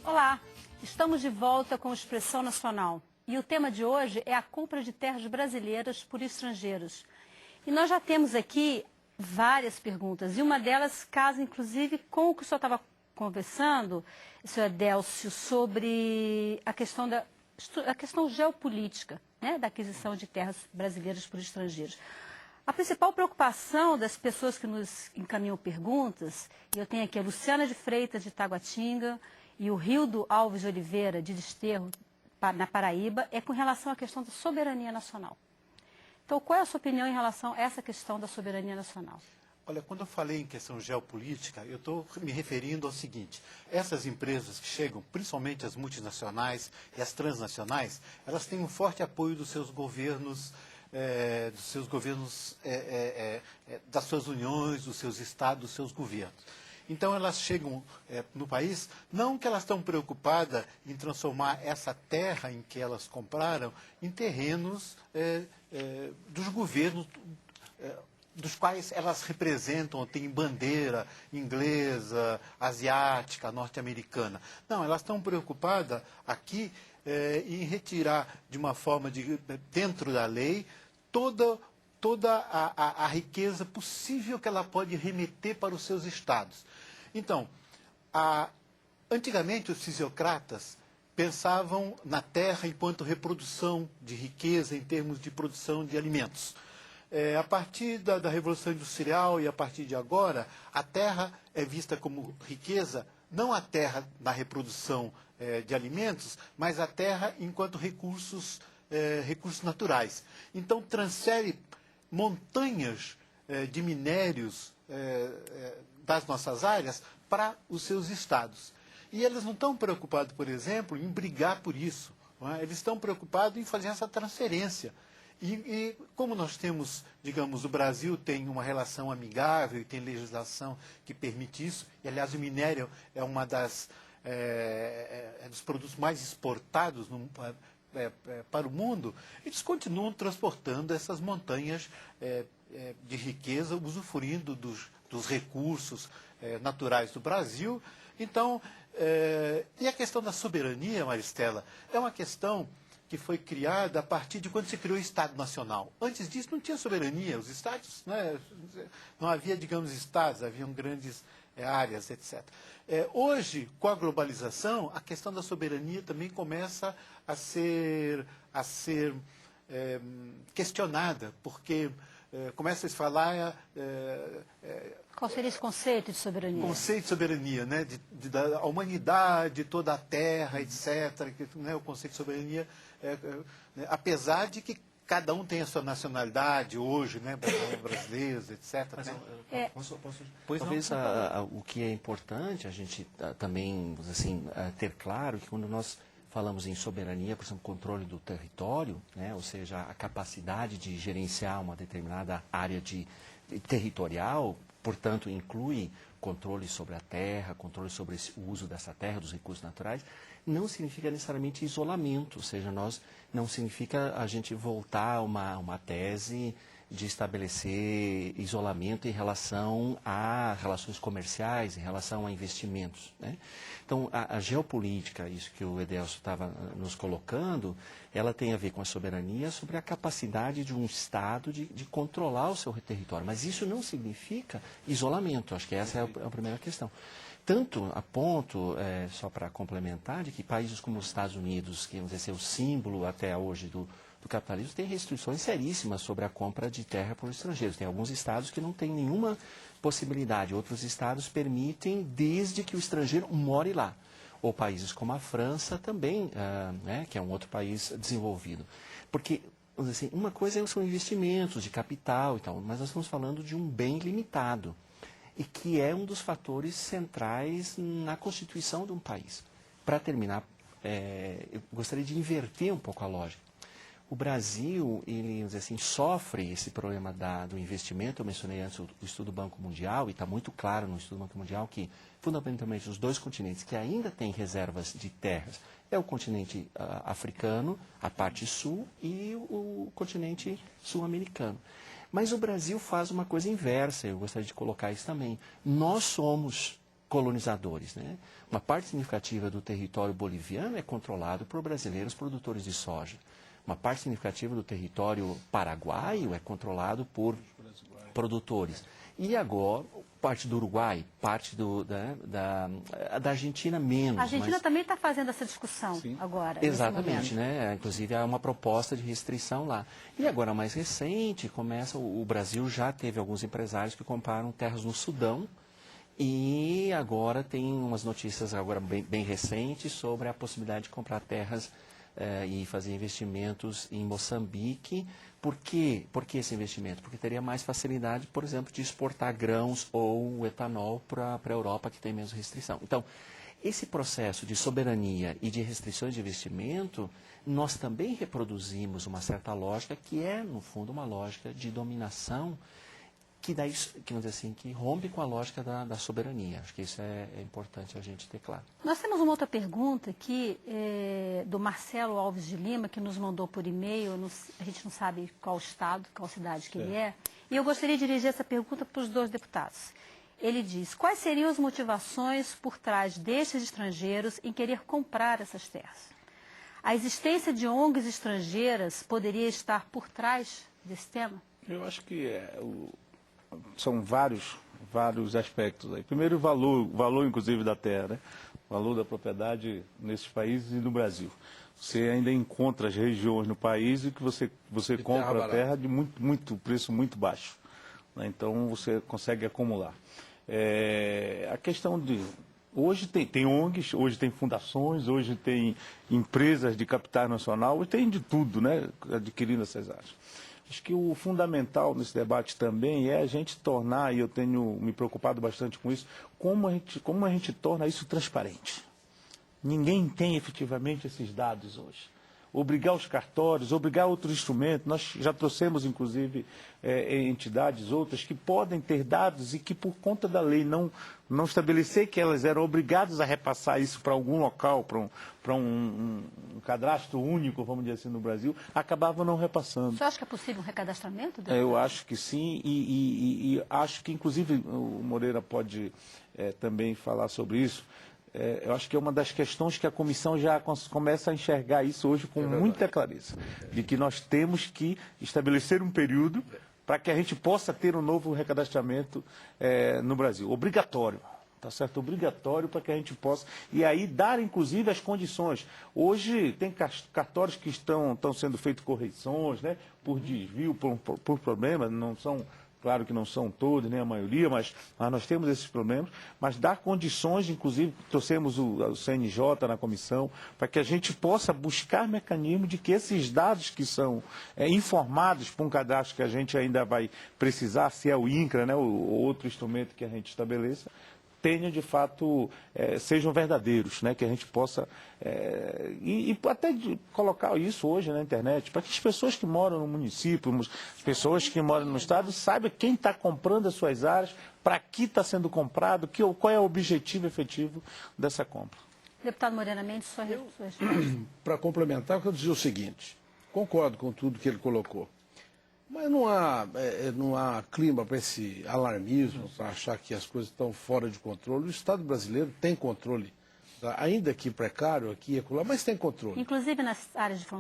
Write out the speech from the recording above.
Olá, estamos de volta com Expressão Nacional e o tema de hoje é a compra de terras brasileiras por estrangeiros. E nós já temos aqui várias perguntas e uma delas casa inclusive com o que o senhor estava conversando, senhor Edélcio, sobre a questão geopolítica, né, da aquisição de terras brasileiras por estrangeiros. A principal preocupação das pessoas que nos encaminham perguntas, e eu tenho aqui a Luciana de Freitas, de Taguatinga, e o Rildo Alves de Oliveira, de Desterro, na Paraíba, é com relação à questão da soberania nacional. Então, qual é a sua opinião em relação a essa questão da soberania nacional? Olha, quando eu falei em questão geopolítica, eu estou me referindo ao seguinte: essas empresas que chegam, principalmente as multinacionais e as transnacionais, elas têm um forte apoio dos seus governos, das suas uniões, dos seus estados, dos seus governos. Então elas chegam no país, não que elas estão preocupadas em transformar essa terra em que elas compraram em terrenos dos governos dos quais elas representam, têm bandeira inglesa, asiática, norte-americana. Não, elas estão preocupadas aqui em retirar de uma forma, dentro da lei, toda a riqueza possível que ela pode remeter para os seus estados. Então, antigamente os fisiocratas pensavam na terra enquanto reprodução de riqueza em termos de produção de alimentos. A partir da Revolução Industrial e a partir de agora, a terra é vista como riqueza, não a terra na reprodução de alimentos, mas a terra enquanto recursos naturais. Então, transfere montanhas de minérios das nossas áreas para os seus estados. E eles não estão preocupados, por exemplo, em brigar por isso. Não é? Eles estão preocupados em fazer essa transferência. E como nós temos, digamos, o Brasil tem uma relação amigável e tem legislação que permite isso, e aliás o minério é uma dos produtos mais exportados para o mundo, eles continuam transportando essas montanhas de riqueza, usufruindo dos recursos naturais do Brasil. Então, e a questão da soberania, Maristela, é uma questão que foi criada a partir de quando se criou o Estado Nacional. Antes disso não tinha soberania, os estados, né, não havia, digamos, estados, haviam grandes áreas, etc. Hoje, com a globalização, a questão da soberania também começa a ser questionada, porque começa a se falar... Qual seria esse conceito de soberania? Conceito de soberania, né? Da humanidade, toda a terra, etc. Né? O conceito de soberania, apesar de que cada um tem a sua nacionalidade hoje, né? Brasileiros, etc. Mas, né? Talvez o que é importante a gente também assim, ter claro que quando nós falamos em soberania, por exemplo, controle do território, né? Ou seja, a capacidade de gerenciar uma determinada área territorial, portanto, inclui controle sobre a terra, controle sobre o uso dessa terra, dos recursos naturais, não significa necessariamente isolamento, ou seja, não significa a gente voltar a uma tese de estabelecer isolamento em relação a relações comerciais, em relação a investimentos, né? Então, a geopolítica, isso que o Edélcio estava nos colocando, ela tem a ver com a soberania sobre a capacidade de um Estado de controlar o seu território. Mas isso não significa isolamento. Acho que essa é a primeira questão. Tanto a ponto, só para complementar, de que países como os Estados Unidos, que vamos dizer, ser o símbolo até hoje do capitalismo, tem restrições seríssimas sobre a compra de terra por estrangeiros. Tem alguns estados que não têm nenhuma possibilidade, outros estados permitem desde que o estrangeiro more lá. Ou países como a França também, né, que é um outro país desenvolvido. Porque, vamos dizer assim, uma coisa são investimentos de capital e tal, mas nós estamos falando de um bem limitado e que é um dos fatores centrais na constituição de um país. Para terminar, eu gostaria de inverter um pouco a lógica. O Brasil, ele, vamos dizer assim, sofre esse problema do investimento. Eu mencionei antes o estudo do Banco Mundial, e está muito claro no estudo do Banco Mundial que, fundamentalmente, os dois continentes que ainda têm reservas de terras é o continente africano, a parte sul, e o continente sul-americano. Mas o Brasil faz uma coisa inversa, eu gostaria de colocar isso também. Nós somos colonizadores, né? Uma parte significativa do território boliviano é controlado por brasileiros produtores de soja. Uma parte significativa do território paraguaio é controlado por produtores. E agora, parte do Uruguai, parte da Argentina menos. A Argentina também está fazendo essa discussão agora. Exatamente, né? Inclusive há uma proposta de restrição lá. E agora, mais recente, o Brasil já teve alguns empresários que compraram terras no Sudão. E agora tem umas notícias agora bem recentes sobre a possibilidade de comprar terras e fazer investimentos em Moçambique. Por quê? Por que esse investimento? Porque teria mais facilidade, por exemplo, de exportar grãos ou etanol para a Europa, que tem menos restrição. Então, esse processo de soberania e de restrições de investimento, nós também reproduzimos uma certa lógica que é, no fundo, uma lógica de dominação que rompe com a lógica da soberania. Acho que isso é importante a gente ter claro. Nós temos uma outra pergunta aqui do Marcelo Alves de Lima, que nos mandou por e-mail. A gente não sabe qual estado, qual cidade que ele é. E eu gostaria de dirigir essa pergunta para os dois deputados. Ele diz: quais seriam as motivações por trás destes estrangeiros em querer comprar essas terras? A existência de ONGs estrangeiras poderia estar por trás desse tema? Eu acho que são vários aspectos aí. Primeiro, o valor inclusive da terra, né? O valor da propriedade nesses países e no Brasil. Você ainda encontra as regiões no país em que você compra a terra de preço muito baixo, né? Então você consegue acumular. A questão de hoje tem ONGs, hoje tem fundações, hoje tem empresas de capital nacional, hoje tem de tudo, né? Adquirindo essas áreas. Acho que o fundamental nesse debate também é a gente tornar, e eu tenho me preocupado bastante com isso, como a gente torna isso transparente. Ninguém tem efetivamente esses dados hoje. Obrigar os cartórios, obrigar outros instrumentos. Nós já trouxemos, inclusive, entidades outras que podem ter dados e que, por conta da lei, não estabelecer que elas eram obrigadas a repassar isso para algum local, para um cadastro único, vamos dizer assim, no Brasil, acabavam não repassando. Você acha que é possível um recadastramento? Eu acho que sim, e acho que, inclusive, o Moreira pode também falar sobre isso. Eu acho que é uma das questões que a comissão já começa a enxergar isso hoje com muita clareza, de que nós temos que estabelecer um período para que a gente possa ter um novo recadastramento no Brasil. Obrigatório, tá certo? Obrigatório para que a gente possa, e aí dar inclusive as condições. Hoje tem cartórios que estão sendo feitas correções, né, por desvio, por problemas, não são... Claro que não são todos, nem a maioria, mas nós temos esses problemas. Mas dar condições, inclusive, trouxemos o CNJ na comissão, para que a gente possa buscar mecanismos de que esses dados que são informados para um cadastro que a gente ainda vai precisar, se é o INCRA, né, ou outro instrumento que a gente estabeleça, tenham de fato, sejam verdadeiros, né? Que a gente possa, e até colocar isso hoje na internet, para que as pessoas que moram no município, as pessoas que moram no estado, saibam quem está comprando as suas áreas, para que está sendo comprado, qual é o objetivo efetivo dessa compra. Deputado Moreira Mendes, sua resposta. Para complementar, eu quero dizer o seguinte: concordo com tudo que ele colocou. Mas não há clima para esse alarmismo, para achar que as coisas estão fora de controle. O Estado brasileiro tem controle, tá? Ainda que precário aqui e acolá, mas tem controle. Inclusive nas áreas de fronteira.